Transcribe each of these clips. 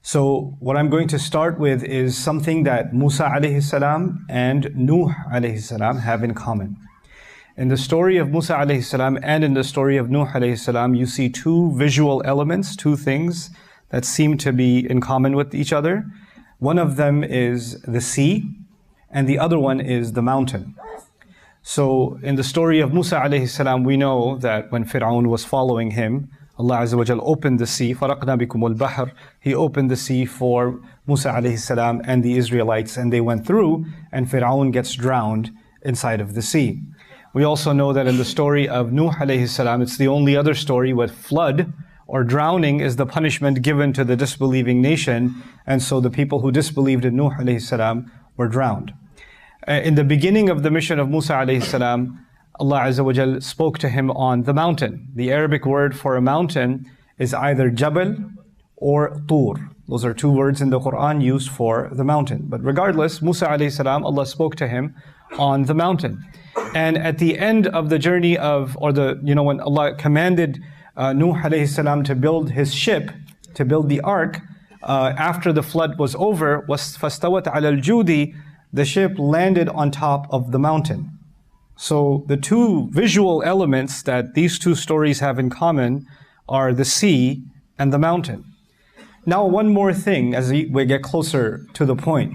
So what I'm going to start with is something that Musa alayhi salam and Nuh alayhi salam have in common. In the story of Musa alayhi salam and in the story of Nuh alayhi salam, you see two visual elements, two things that seem to be in common with each other. One of them is the sea, and the other one is the mountain. So in the story of Musa alayhi salam, we know that when Fir'aun was following him, Allah Azza wa Jal opened the sea, فَرَقْنَا بِكُمُ الْبَحْرِ. He opened the sea for Musa alayhi salam and the Israelites, and they went through, and Fir'aun gets drowned inside of the sea. We also know that in the story of Nuh alayhi salam, it's the only other story where flood or drowning is the punishment given to the disbelieving nation, and so the people who disbelieved in Nuh alayhi salam were drowned. In the beginning of the mission of Musa alayhi salam, Allah Azza wa Jal spoke to him on the mountain. The Arabic word for a mountain is either Jabal or Tur. Those are two words in the Quran used for the mountain. But regardless, Musa alayhi salam, Allah spoke to him on the mountain. And at the end of the journey of, when Allah commanded Nuh alayhi salam to build his ship, to build the ark, after the flood was over, فَاسْتَوَتْ عَلَى الْجُودِ, the ship landed on top of the mountain. So the two visual elements that these two stories have in common are the sea and the mountain. Now one more thing as we get closer to the point.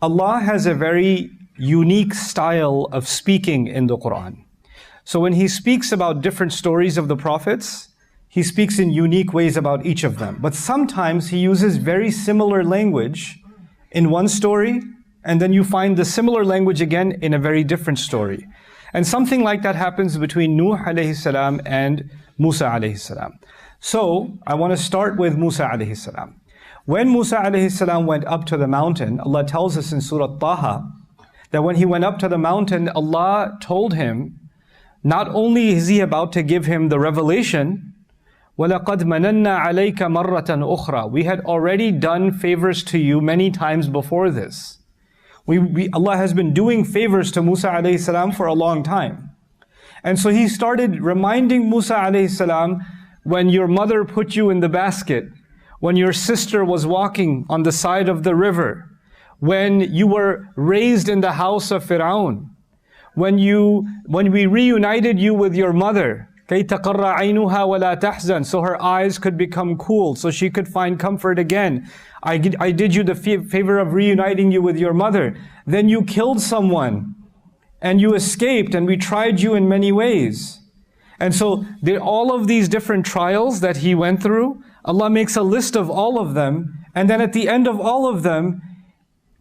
Allah has a very unique style of speaking in the Quran. So when He speaks about different stories of the prophets, He speaks in unique ways about each of them. But sometimes He uses very similar language in one story, and then you find the similar language again in a very different story. And something like that happens between Nuh alayhi salam and Musa alayhi salam. So I want to start with Musa alayhi salam. When Musa alayhi salam went up to the mountain, Allah tells us in Surah Taha that when he went up to the mountain, Allah told him, not only is He about to give him the revelation, وَلَقَدْ مَنَنَّا عَلَيْكَ مَرَّةً أُخْرَى. We had already done favors to you many times before this. Allah has been doing favors to Musa alayhi salam for a long time. And so He started reminding Musa alayhi salam, when your mother put you in the basket, when your sister was walking on the side of the river, when you were raised in the house of Fir'aun, when we reunited you with your mother, كَيْ تَقَرَّ عَيْنُهَا وَلَا تَحْزَنْ, so her eyes could become cool, so she could find comfort again. I did you the favor of reuniting you with your mother. Then you killed someone, and you escaped, and we tried you in many ways. And so all of these different trials that he went through, Allah makes a list of all of them, and then at the end of all of them,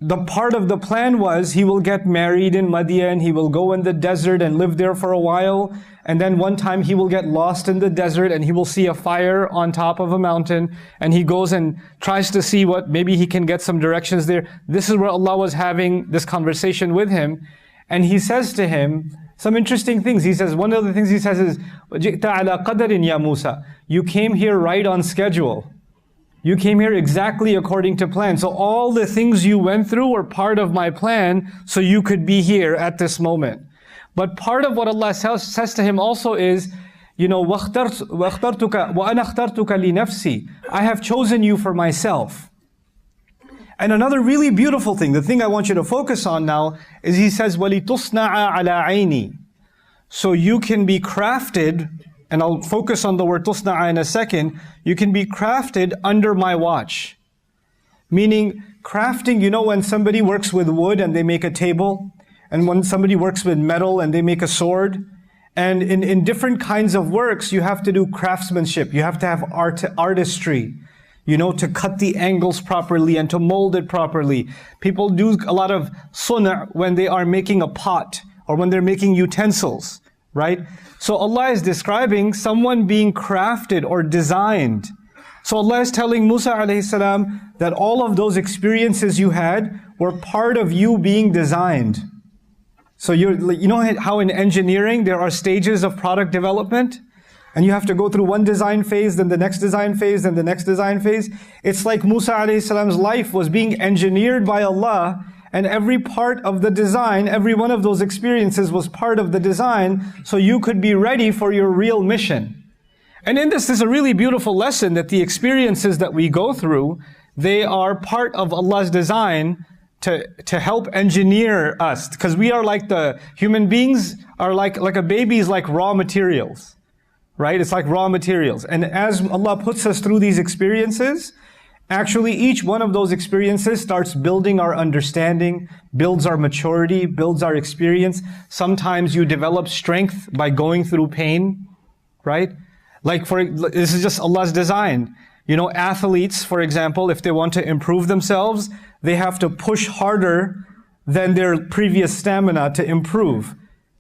the part of the plan was he will get married in Madian, he will go in the desert and live there for a while, and then one time he will get lost in the desert and he will see a fire on top of a mountain, and he goes and tries to see maybe he can get some directions there. This is where Allah was having this conversation with him, and He says to him some interesting things. He says, one of the things He says is, وَجِئْتَ عَلَى قَدَرٍ يَا مُوسَى. You came here right on schedule. You came here exactly according to plan. So all the things you went through were part of my plan, so you could be here at this moment. But part of what Allah says to him also is, وَأَنَا اخْتَرْتُكَ لِنَفْسِي. I have chosen you for myself. And another really beautiful thing, the thing I want you to focus on now, is He says, وَلِتُصْنَعَ عَلَىٰ عَيْنِي. So you can be crafted, and I'll focus on the word tusna'a in a second, you can be crafted under my watch. Meaning, crafting, when somebody works with wood and they make a table, and when somebody works with metal and they make a sword, and in different kinds of works, you have to do craftsmanship, you have to have artistry, to cut the angles properly and to mold it properly. People do a lot of suna' when they are making a pot, or when they're making utensils, right? So Allah is describing someone being crafted or designed. So Allah is telling Musa alayhi salam that all of those experiences you had were part of you being designed. So you know how in engineering there are stages of product development? And you have to go through one design phase, then the next design phase, then the next design phase. It's like Musa alayhi salam's life was being engineered by Allah, and every part of the design, every one of those experiences was part of the design, so you could be ready for your real mission. And in this is a really beautiful lesson that the experiences that we go through, They are part of Allah's design to help engineer us. Because we are like the human beings are like a baby is like raw materials. Right? It's like raw materials. And as Allah puts us through these experiences, actually each one of those experiences starts building our understanding, builds our maturity, builds our experience. Sometimes you develop strength by going through pain, right? Like this is just Allah's design. You know, athletes, for example, if they want to improve themselves, they have to push harder than their previous stamina to improve.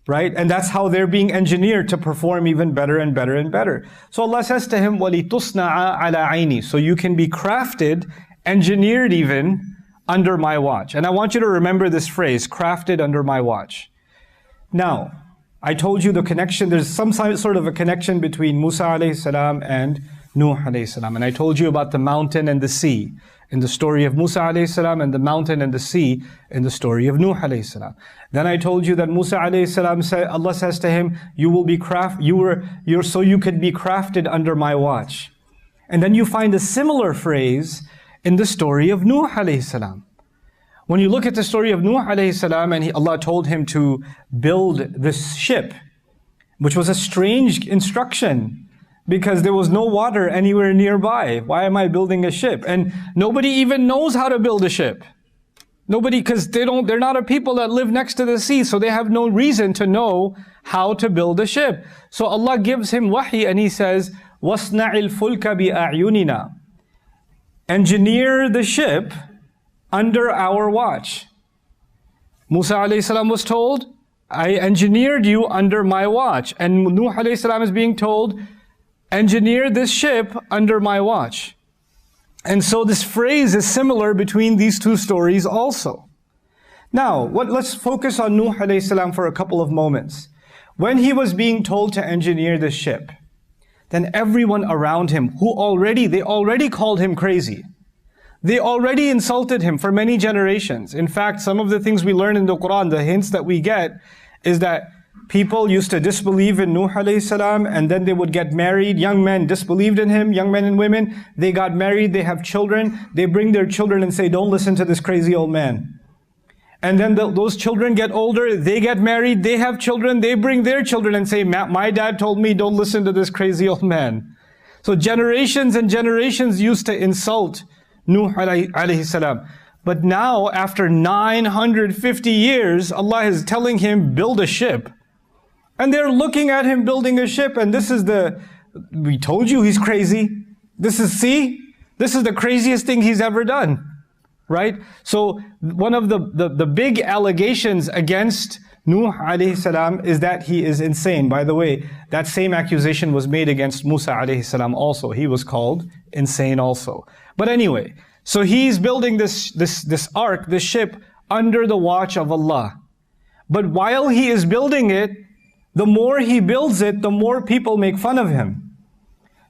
Right? And that's how they're being engineered to perform even better and better and better. So Allah says to him, وَلِتُصْنَعَ عَلَى عَيْنِي. So you can be crafted, engineered even, under my watch. And I want you to remember this phrase, crafted under my watch. Now, I told you the connection, there's some sort of a connection between Musa alayhi salam and Nuh alayhi salam. And I told you about the mountain and the sea in the story of Musa alayhi salam, and the mountain and the sea in the story of Nuh alayhi salam. Then I told you that Musa alayhi salam said, Allah says to him, you will be so you could be crafted under my watch. And then you find a similar phrase in the story of Nuh alayhi salam. When you look at the story of Nuh alayhi salam, and Allah told him to build this ship, which was a strange instruction, because there was no water anywhere nearby. Why am I building a ship? And nobody even knows how to build a ship. Nobody, because they're not a people that live next to the sea, so they have no reason to know how to build a ship. So Allah gives him wahi and He says, وَاصْنَعِ الْفُلْكَ بِأَعْيُنِنَا. Engineer the ship under our watch. Musa alayhi salam was told, I engineered you under my watch. And Nuh alayhi salam is being told, engineer this ship under my watch. And so this phrase is similar between these two stories also. Now, let's focus on Nuh alayhi salam for a couple of moments. When he was being told to engineer this ship, then everyone around him, they already called him crazy. They already insulted him for many generations. In fact, some of the things we learn in the Quran, the hints that we get, is that people used to disbelieve in Nuh alayhi salam, and then they would get married. Young men disbelieved in him, young men and women. They got married, they have children. They bring their children and say, don't listen to this crazy old man. And then those children get older, they get married, they have children. They bring their children and say, my dad told me, don't listen to this crazy old man. So generations and generations used to insult Nuh alayhi salam. But now, after 950 years, Allah is telling him, build a ship. And they're looking at him building a ship, and we told you he's crazy. This is the craziest thing he's ever done. Right? So one of the big allegations against Nuh alayhi salam is that he is insane. By the way, that same accusation was made against Musa alayhi salam also. He was called insane also. But anyway, so he's building this ark, this ship, under the watch of Allah. But while he is building it, the more he builds it, the more people make fun of him.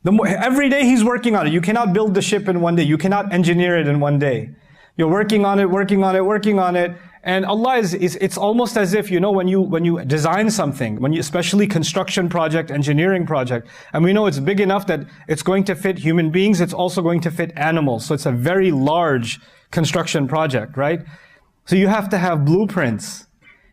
Every day he's working on it. You cannot build the ship in one day. You cannot engineer it in one day. You're working on it. And Allah it's almost as if, when you design something, especially construction project, engineering project, and we know it's big enough that it's going to fit human beings, it's also going to fit animals. So it's a very large construction project, right? So you have to have blueprints,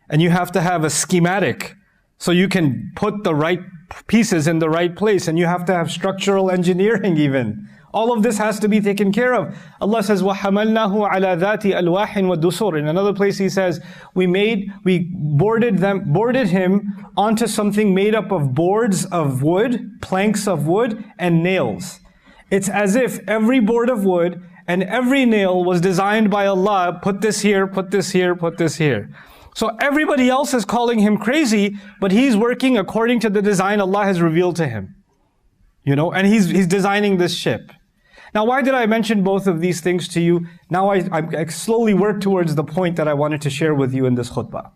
and you have to have a schematic, so you can put the right pieces in the right place, and you have to have structural engineering even. All of this has to be taken care of. Allah says, وَحَمَلْنَاهُ عَلَى ذَاتِ أَلْوَاحٍ وَدُسُورٍ. In another place He says, we boarded him onto something made up of boards of wood, planks of wood, and nails. It's as if every board of wood and every nail was designed by Allah, put this here, put this here, put this here. So everybody else is calling him crazy, but he's working according to the design Allah has revealed to him. And he's designing this ship. Now, why did I mention both of these things to you? Now I slowly work towards the point that I wanted to share with you in this khutbah.